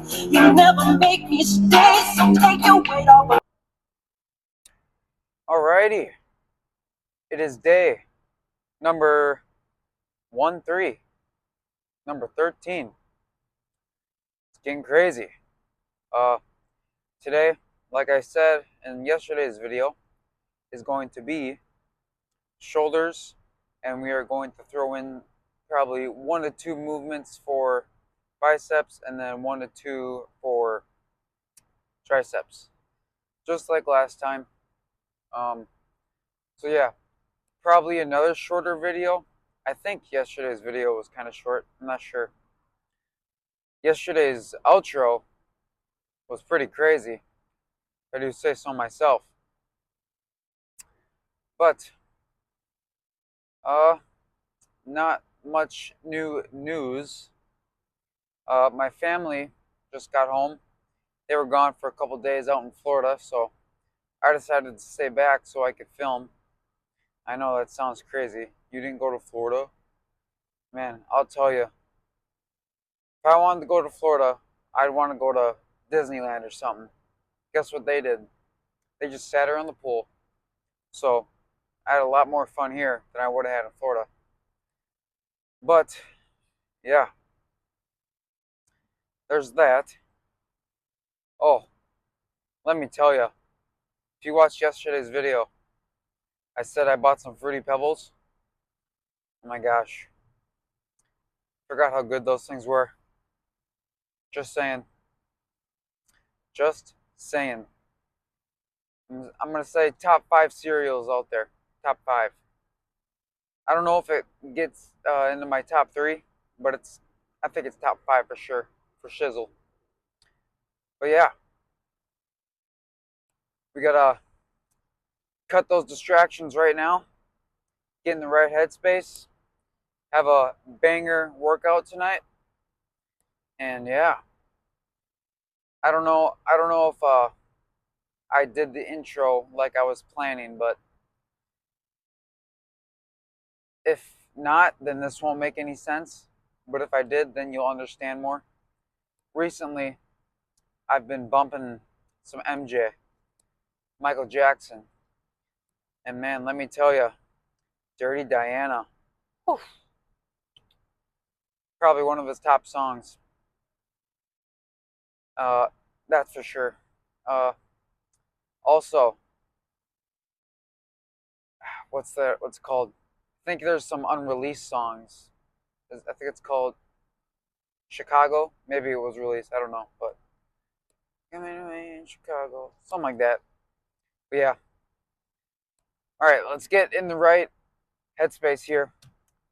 You never make me stay, so take your weight off. Alrighty, it is day number 13, number 13. It's getting crazy. Uh, Today, like I said in yesterday's video, is going to be shoulders, and we are going to throw in probably 1 to 2 movements for biceps, and then 1 to 2 for triceps, just like last time. Um, so yeah, probably another shorter video. I think yesterday's video was kind of short. I'm not sure. Yesterday's outro was pretty crazy, if I do say so myself. But uh, not much new news. My family just got home. They were gone for a couple days out in Florida, so I decided to stay back so I could film. I know that sounds crazy. You didn't go to Florida? Man, I'll tell you. If I wanted to go to Florida, I'd want to go to Disneyland or something. Guess what they did? They just sat around the pool. So I had a lot more fun here than I would have had in Florida. But yeah, there's that. Oh, let me tell you, if you watched yesterday's video, I said I bought some Fruity Pebbles. Oh my gosh, forgot how good those things were. Just saying. Just saying. I'm gonna say top 5 cereals out there. Top 5. I don't know if it gets into my top 3, but I think it's top 5 for sure, for shizzle. But yeah, we gotta cut those distractions right now. Get in the right headspace. Have a banger workout tonight. And yeah, I don't know if I did the intro like I was planning, but if not, then this won't make any sense. But if I did, then you'll understand more. Recently, I've been bumping some MJ, Michael Jackson. And man, let me tell you, Dirty Diana, whew, probably one of his top songs. Uh, that's for sure. Uh, Also, what's it called? I think there's some unreleased songs. I think it's called Chicago. Maybe it was released. I don't know, but coming away in Chicago, something like that. But yeah. All right, let's get in the right headspace here.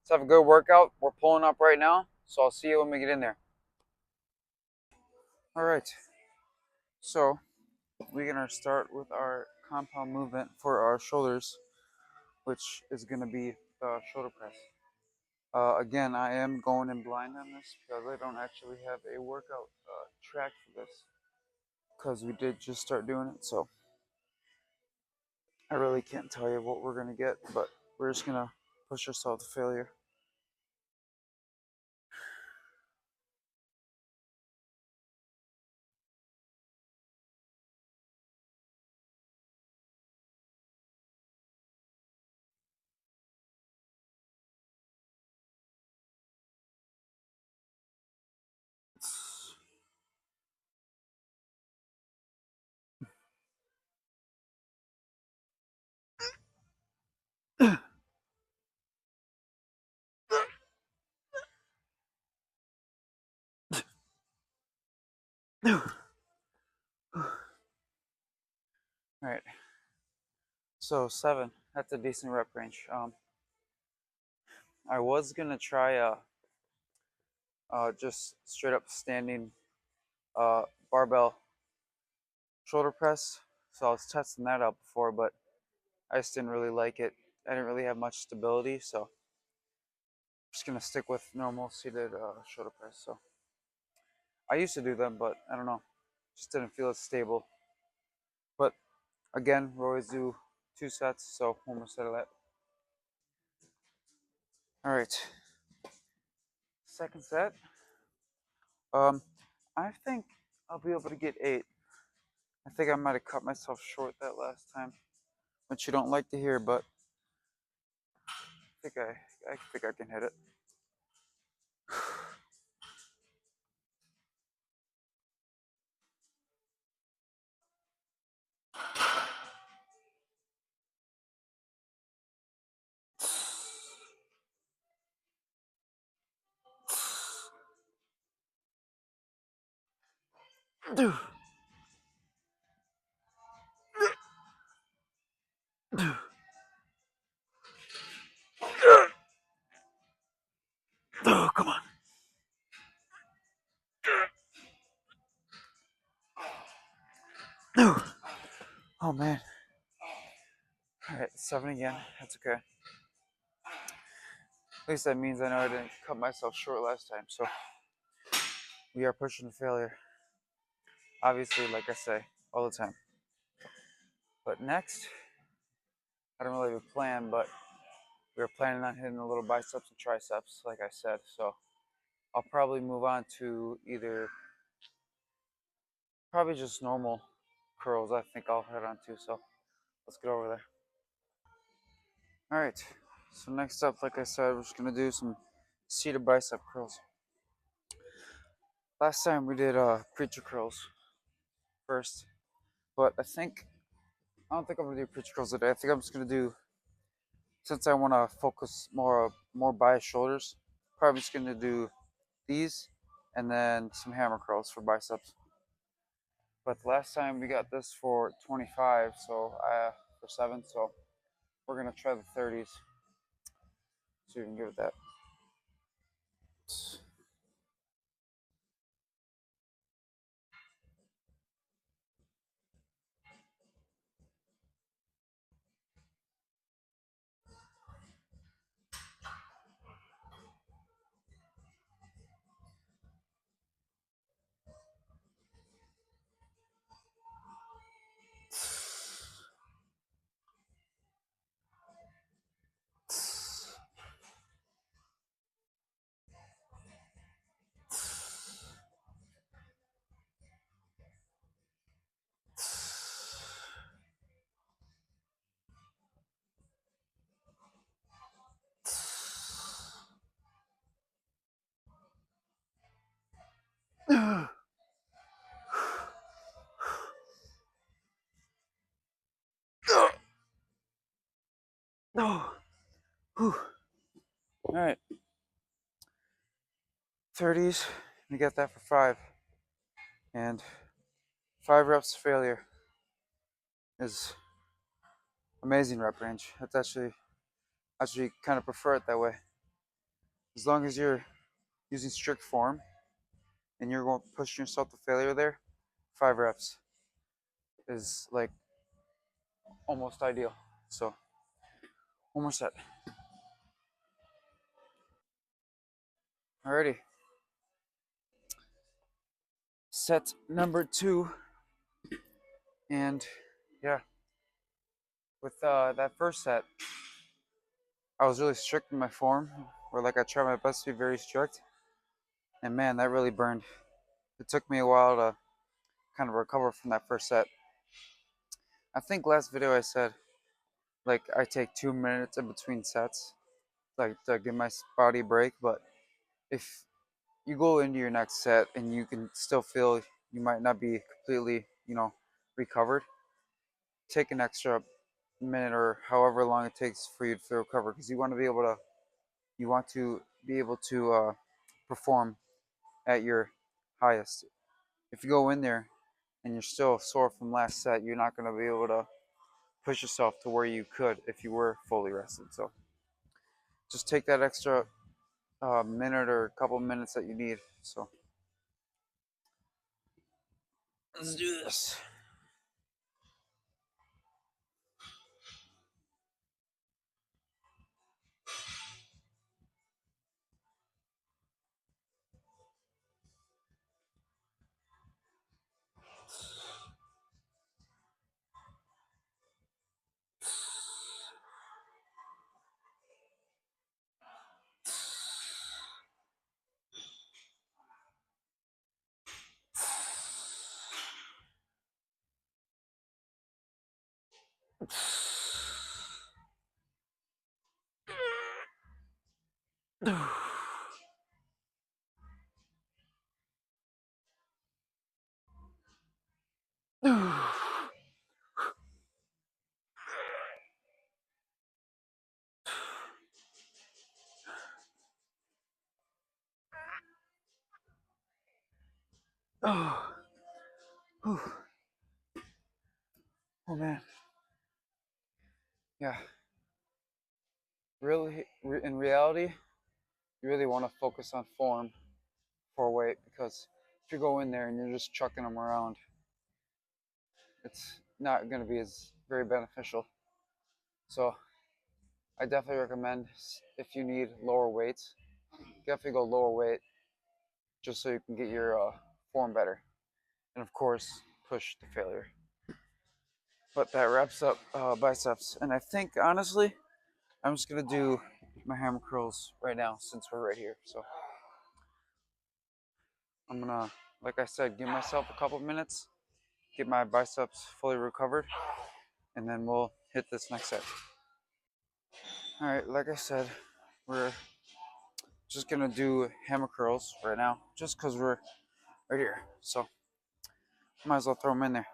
Let's have a good workout. We're pulling up right now, so I'll see you when we get in there. All right. So we're gonna start with our compound movement for our shoulders, which is gonna be shoulder press. Again, I am going in blind on this because I don't actually have a workout track for this because we did just start doing it. So I really can't tell you what we're going to get, but we're just going to push ourselves to failure. All right. So 7, that's a decent rep range. I was going to try just straight up standing uh, barbell shoulder press. So I was testing that out before, but I just didn't really like it. I didn't really have much stability, so I'm just gonna stick with normal seated shoulder press. So I used to do them, but I don't know, just didn't feel as stable. But again, we always do 2 sets, so 1 more set of that. All right, second set. Um, I think I'll be able to get 8. I think I might have cut myself short that last time, which you don't like to hear, but I think I can hit it. Oh, come on. Oh man. Alright, 7 again. That's okay. At least that means I know I didn't cut myself short last time, so we are pushing to failure. Obviously, like I say, all the time. But next, I don't really have a plan, but we were planning on hitting the little biceps and triceps, like I said, so I'll probably move on to either probably just normal curls. I think I'll head on to, so let's get over there. All right, so next up, like I said, we're just gonna do some seated bicep curls. Last time we did preacher curls first, but I don't think I'm gonna do preacher curls today. I think I'm just gonna do, since I want to focus more by shoulders, probably just gonna do these and then some hammer curls for biceps. But last time we got this for 25, so for 7, so we're gonna try the 30s. So you can give it that. No. All right. 30s. We got that for 5. And 5 reps to failure is amazing rep range. That's actually kind of prefer it that way. As long as you're using strict form and you're going pushing yourself to failure there, 5 reps is like almost ideal. So one more set. Alrighty. Set number 2. And yeah, with that first set, I was really strict in my form, where like I tried my best to be very strict. And man, that really burned. It took me a while to kind of recover from that first set. I think last video I said like I take 2 minutes in between sets, like to give my body a break. But if you go into your next set and you can still feel you might not be completely, recovered, take an extra minute or however long it takes for you to recover, because you want to be able to perform at your highest. If you go in there and you're still sore from last set, you're not going to be able to push yourself to where you could if you were fully rested. So just take that extra minute or a couple minutes that you need. So let's do this. Oh, oh man. Yeah. Really, in reality, you really want to focus on form for weight, because if you go in there and you're just chucking them around, it's not going to be as very beneficial. So I definitely recommend, if you need lower weights, definitely go lower weight, just so you can get your form better, and of course push to failure. But that wraps up biceps, and I think honestly I'm just gonna do my hammer curls right now since we're right here. So I'm gonna, like I said, give myself a couple minutes, get my biceps fully recovered, and then we'll hit this next set. All right, like I said, we're just gonna do hammer curls right now, just because we're right here. So might as well throw them in there.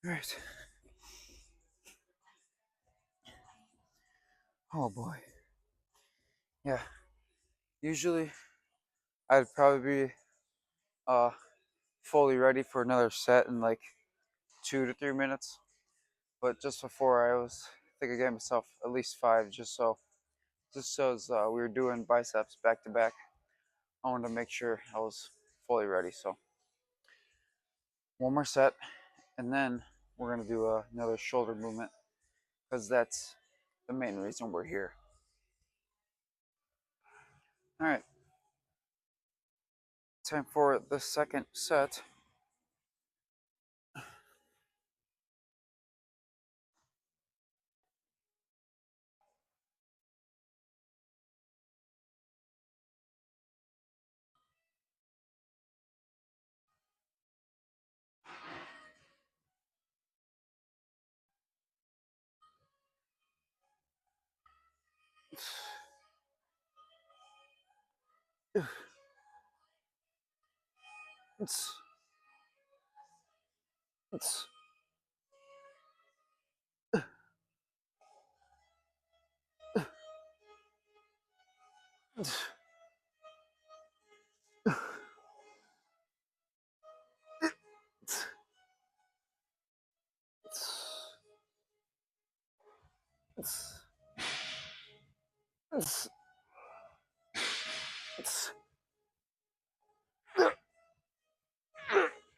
All right. Oh boy. Yeah. Usually I'd probably be uh fully ready for another set in like 2 to 3 minutes. But just before I think I gave myself at least five, just so as we were doing biceps back to back. I wanted to make sure I was fully ready. So one more set, and then we're gonna do another shoulder movement, because that's the main reason we're here. All right, time for the second set.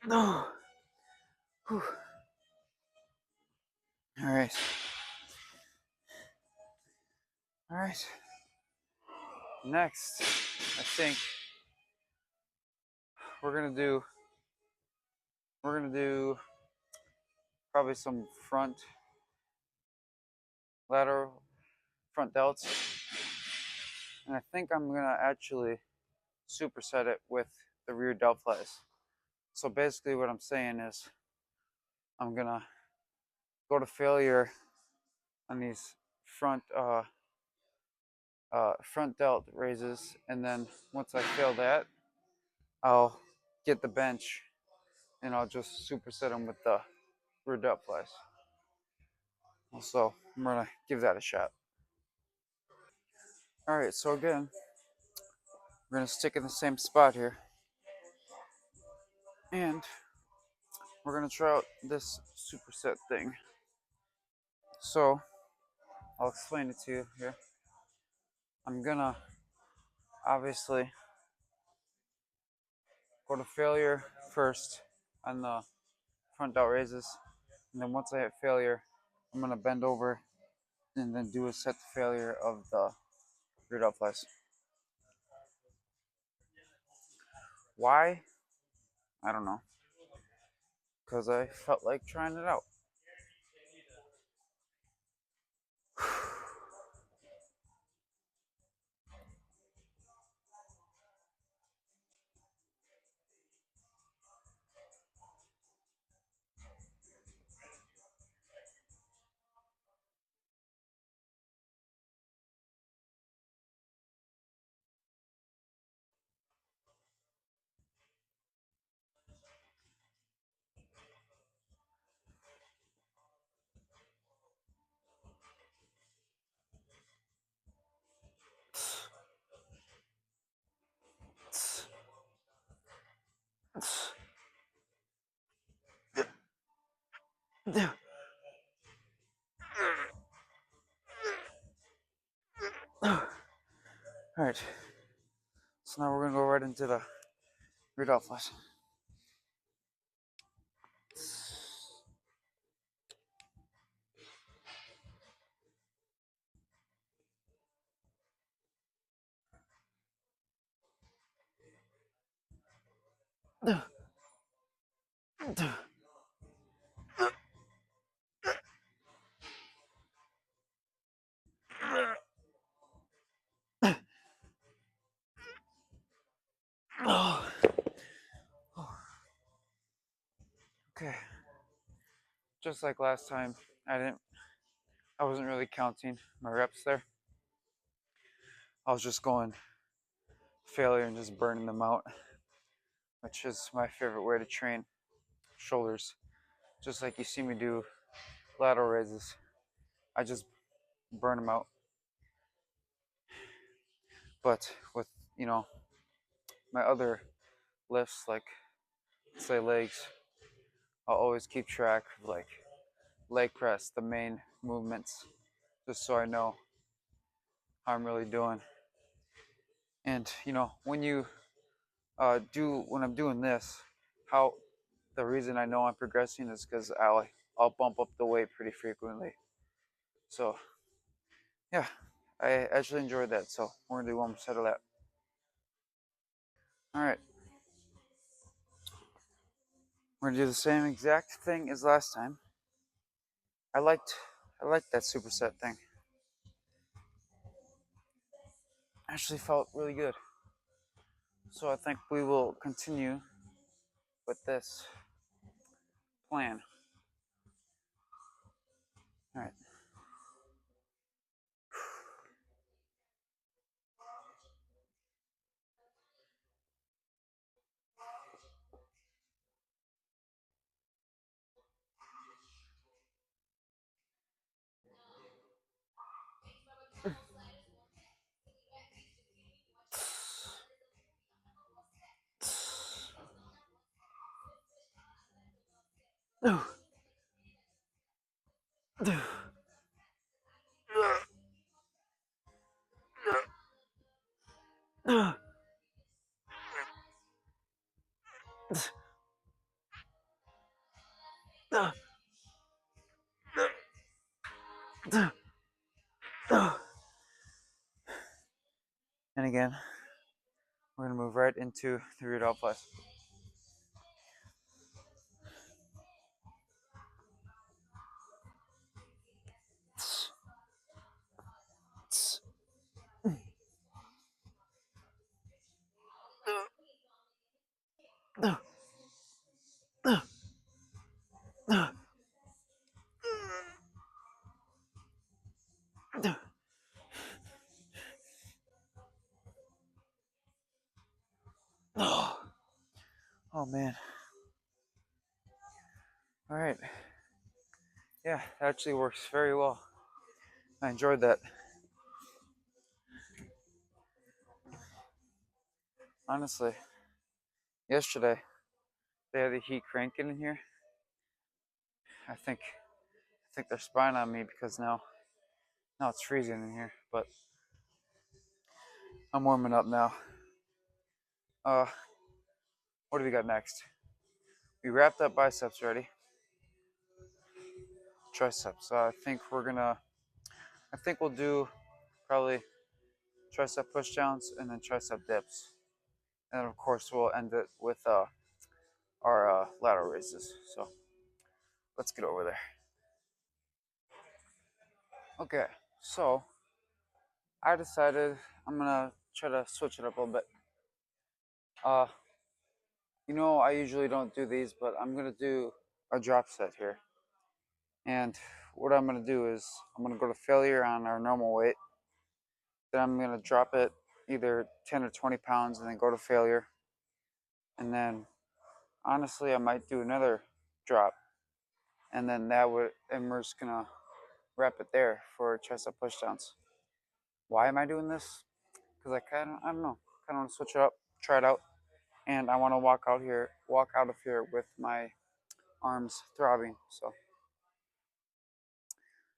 No. All right. All right. Next, I think we're gonna do we're gonna do probably some lateral front delts, and I think I'm gonna actually superset it with the rear delt flies. So basically, what I'm saying is I'm gonna go to failure on these front delt raises, and then once I fail that, I'll get the bench, and I'll just superset them with the rear delt flies. So I'm gonna give that a shot. All right, so again, we're gonna stick in the same spot here, and we're gonna try out this superset thing. So I'll explain it to you here. I'm gonna obviously go to failure first on the front delt raises, and then once I hit failure, I'm gonna bend over and then do a set to failure of the rear delt flies. Why? I don't know. Because I felt like trying it out. Alright, so now we're gonna go right into the rear delt flies. Okay, just like last time, I wasn't really counting my reps there. I was just going failure and just burning them out, which is my favorite way to train shoulders. Just like you see me do lateral raises, I just burn them out. But with, my other lifts, like say legs, I'll always keep track of like leg press, the main movements, just so I know how I'm really doing. And when I'm doing this, how the reason I know I'm progressing is because I'll bump up the weight pretty frequently. So yeah, I actually enjoyed that. So we're gonna do one more set of that. All right, we're gonna do the same exact thing as last time. I liked I liked that superset thing. Actually felt really good. So I think we will continue with this plan. All right. And again, we're gonna move right into the rear delt flies. Oh man. All right. Yeah, that actually works very well. I enjoyed that. Honestly, yesterday they had the heat cranking in here. I think they're spying on me because now it's freezing in here. But I'm warming up now. Uh, what do we got next? We wrapped up biceps already. Triceps. I think we'll do probably tricep push downs and then tricep dips, and then of course we'll end it with our lateral raises. So let's get over there. Okay, so I decided I'm gonna try to switch it up a little bit. Uh, I usually don't do these, but I'm gonna do a drop set here. And what I'm gonna do is I'm gonna go to failure on our normal weight. Then I'm gonna drop it either 10 or 20 pounds and then go to failure. And then honestly, I might do another drop. And then we're just gonna wrap it there for tricep pushdowns. Why am I doing this? Because I don't know, kind of want to switch it up, try it out. And I want to walk out of here with my arms throbbing. So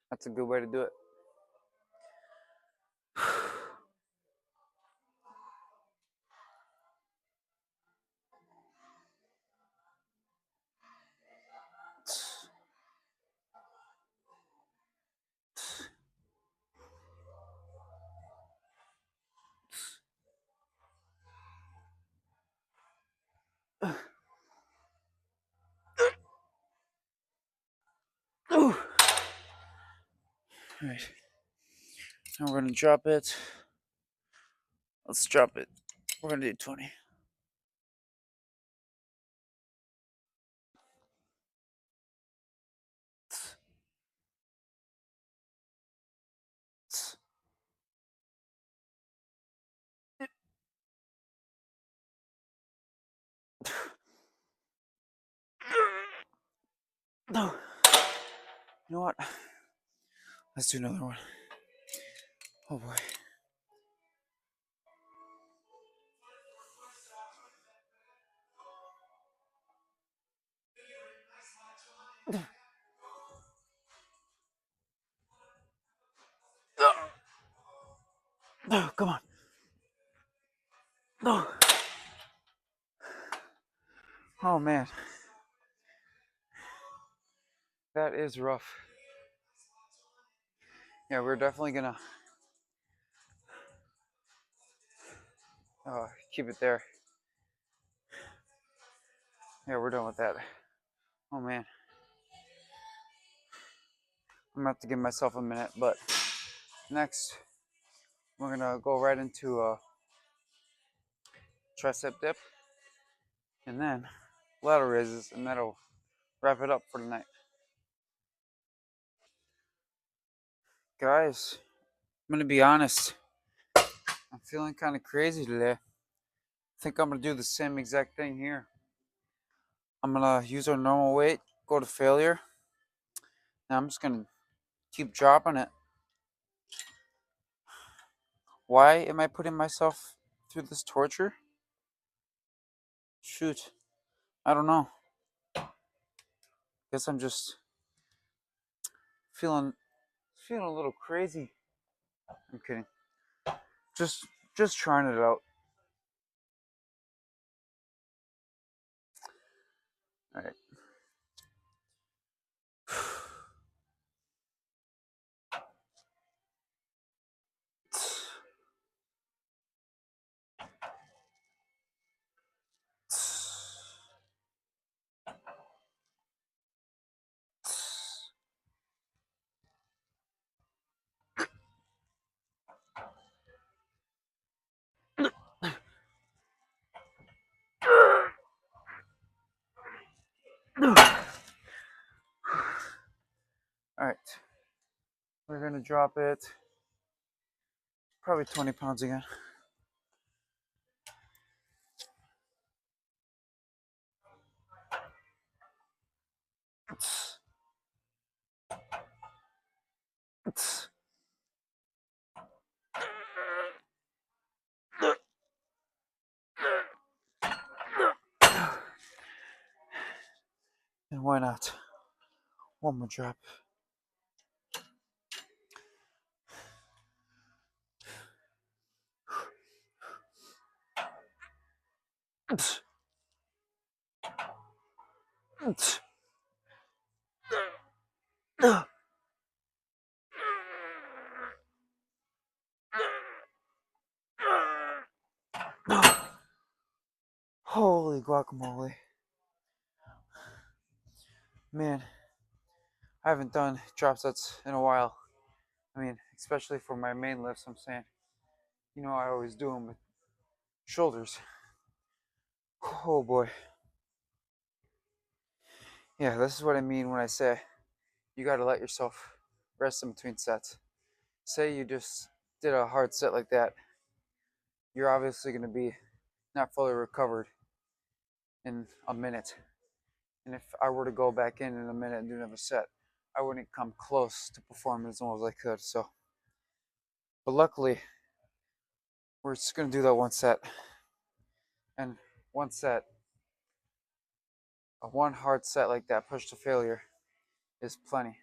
that's a good way to do it. All right, now we're gonna drop it. Let's drop it. We're gonna do 20. No. You know what? Let's do another one. Oh boy. No, come on. No. Oh man. That is rough. Yeah, we're definitely gonna keep it there. Yeah, we're done with that. Oh man. I'm gonna have to give myself a minute, but next we're gonna go right into a tricep dip and then lateral raises, and that'll wrap it up for tonight. Guys, I'm gonna be honest. I'm feeling kind of crazy today. I think I'm gonna do the same exact thing here. I'm gonna use our normal weight, go to failure. Now I'm just gonna keep dropping it. Why am I putting myself through this torture? Shoot, I don't know. Guess I'm just feeling a little crazy. I'm kidding. Just trying it out. All right. All right. We're gonna drop it. Probably 20 pounds again. And why not? One more drop. Holy guacamole. Man, I haven't done drop sets in a while. I mean, especially for my main lifts, I'm saying. You know, I always do them with shoulders. Oh boy. Yeah, this is what I mean when I say you gotta let yourself rest in between sets. Say you just did a hard set like that, you're obviously gonna be not fully recovered in a minute. And if I were to go back in a minute and do another set, I wouldn't come close to performing as well as I could. So, but luckily, we're just gonna do that one set, and one set, one hard set like that, push to failure, is plenty.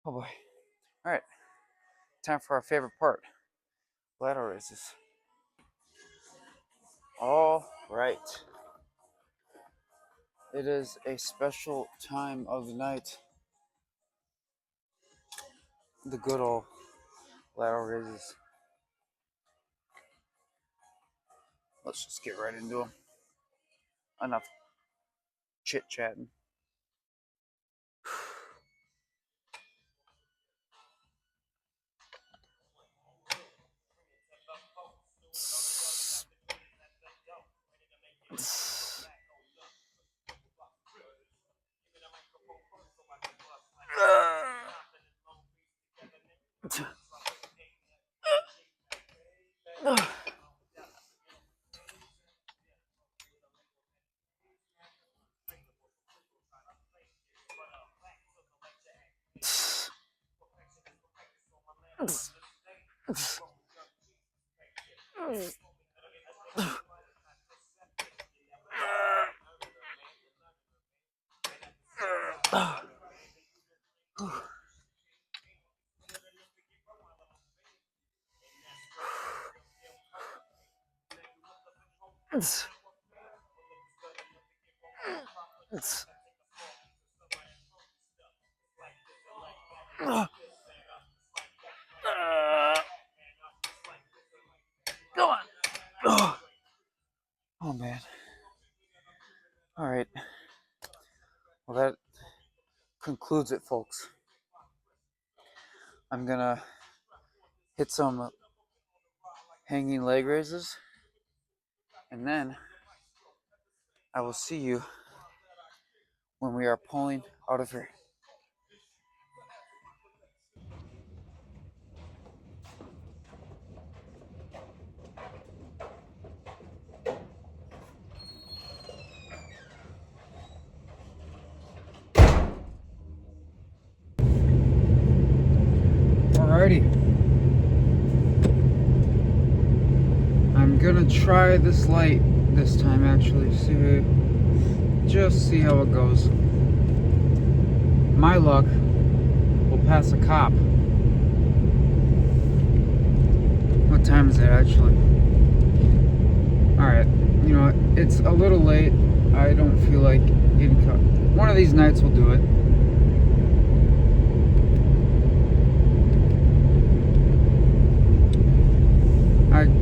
Oh boy! All right, time for our favorite part: lateral raises. All right. It is a special time of the night. The good old lateral raises. Let's just get right into them. Enough chit chatting. Oh man. All right. Well, that concludes it, folks. I'm gonna hit some hanging leg raises, and then I will see you when we are pulling out of here. Alrighty. I'm gonna try this light this time, actually. Just see how it goes. My luck will pass a cop. What time is it, actually? Alright. You know, it's a little late. I don't feel like getting caught. One of these nights we'll do it.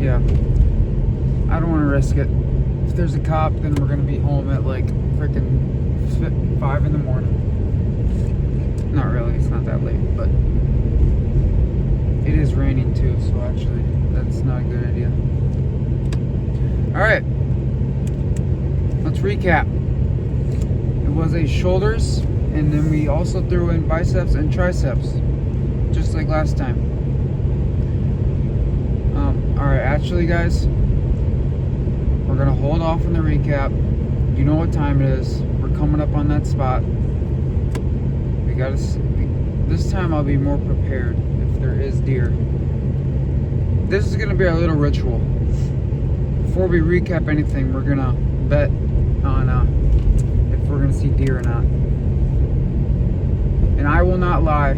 Yeah, I don't want to risk it. If there's a cop, then we're gonna be home at like freaking 5 in the morning. Not really, it's not that late, but it is raining too, so actually that's not a good idea. Alright, let's recap. It was a shoulders, and then we also threw in biceps and triceps, just like last time. Alright, actually guys, we're going to hold off on the recap. You know what time it is. We're coming up on that spot. This time I'll be more prepared if there is deer. This is gonna be our little ritual. Before we recap anything, we're gonna bet on if we're gonna see deer or not. And I will not lie.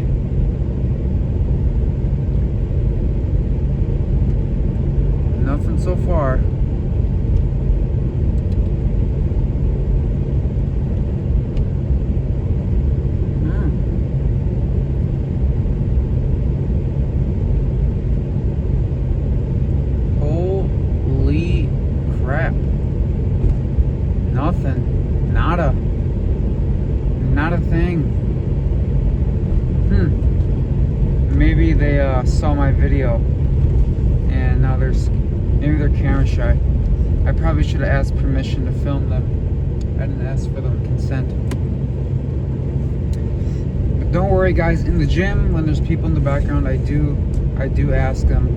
Nothing so far. Holy crap. Nothing. Nada. Not a thing. Maybe they saw my video and now maybe they're camera shy. I probably should have asked permission to film them. I didn't ask for their consent. But don't worry guys, in the gym when there's people in the background, I do ask them,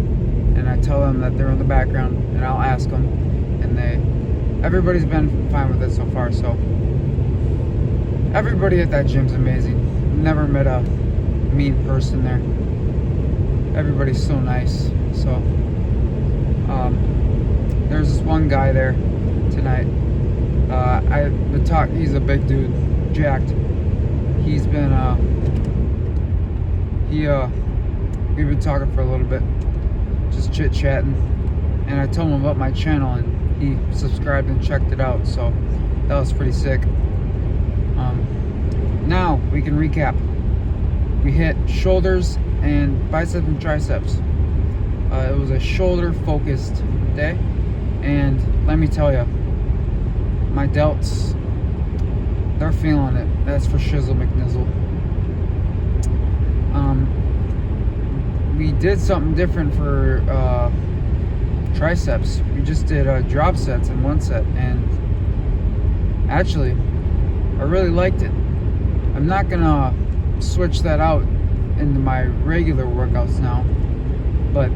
and I tell them that they're in the background, and I'll ask them, and everybody's been fine with it so far. So everybody at that gym's amazing. Never met a mean person there. Everybody's so nice. So there's this one guy there tonight. He's a big dude, jacked. He's been we've been talking for a little bit, just chit-chatting, and I told him about my channel, and he subscribed and checked it out, so that was pretty sick. Now we can recap. We hit shoulders and biceps and triceps. It was a shoulder focused day, and let me tell you, my delts, they're feeling it. That's for shizzle McNizzle. We did something different for triceps. We just did drop sets in one set, and actually I really liked it. I'm not gonna switch that out into my regular workouts now, but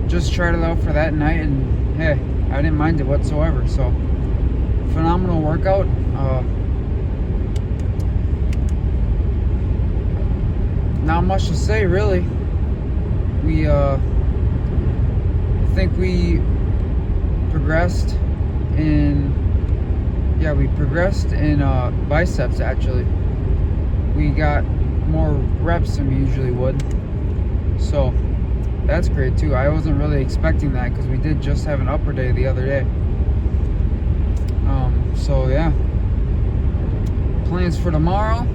just tried it out for that night, and hey, I didn't mind it whatsoever. So phenomenal workout. Not much to say really. We I think we progressed in biceps. Actually, we got more reps than we usually would, so that's great too. I wasn't really expecting that because we did just have an upper day the other day. So yeah, plans for tomorrow.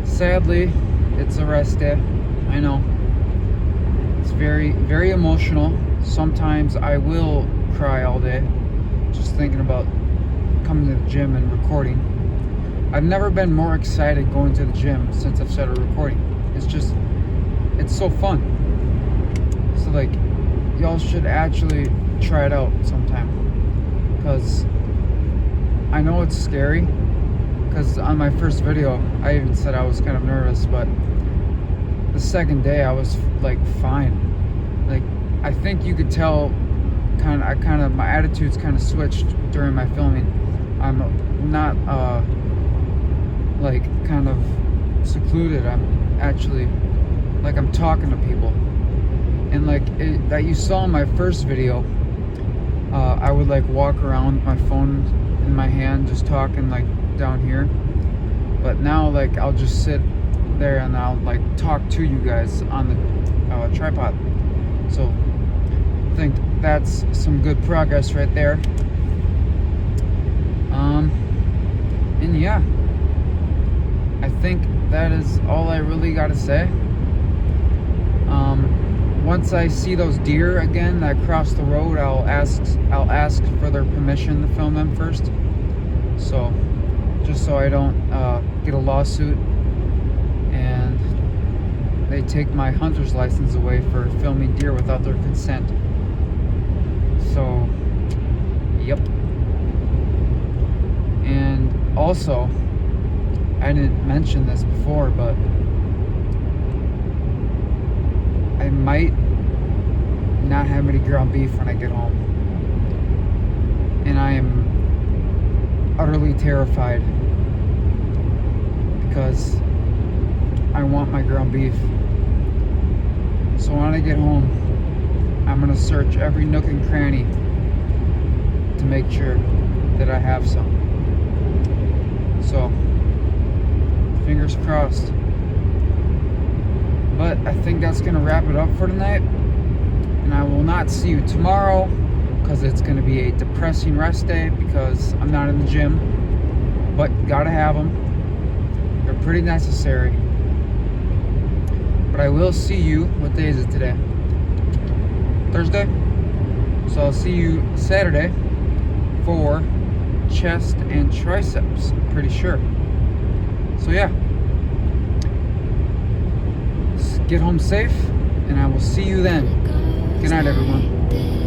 Sadly, it's a rest day. I know. It's very, very emotional. Sometimes I will cry all day just thinking about coming to the gym and recording. I've never been more excited going to the gym since I've started recording. It's so fun. So like, y'all should actually try it out sometime, because I know it's scary, because on my first video I even said I was kind of nervous, but the second day I was like fine. Like, I think you could tell my attitude's kind of switched during my filming. I'm not like kind of secluded. I'm actually like I'm talking to people, and like that you saw in my first video, I would like walk around with my phone in my hand just talking like down here, but now like I'll just sit there and I'll like talk to you guys on the tripod. So I think that's some good progress right there. And yeah, I think that is all I really got to say. Once I see those deer again that cross the road, I'll ask for their permission to film them first. So just so I don't get a lawsuit and they take my hunter's license away for filming deer without their consent. So, yep. And also, I didn't mention this before, but I might not have any ground beef when I get home. And I am utterly terrified, because I want my ground beef. So when I get home, I'm gonna search every nook and cranny to make sure that I have some. So, fingers crossed. But I think that's gonna wrap it up for tonight. And I will not see you tomorrow because it's gonna be a depressing rest day because I'm not in the gym. But gotta have them. They're pretty necessary. But I will see you. What day is it today? Thursday? So I'll see you Saturday for chest and triceps, I'm pretty sure. So yeah. Get home safe, and I will see you then. Good night, everyone.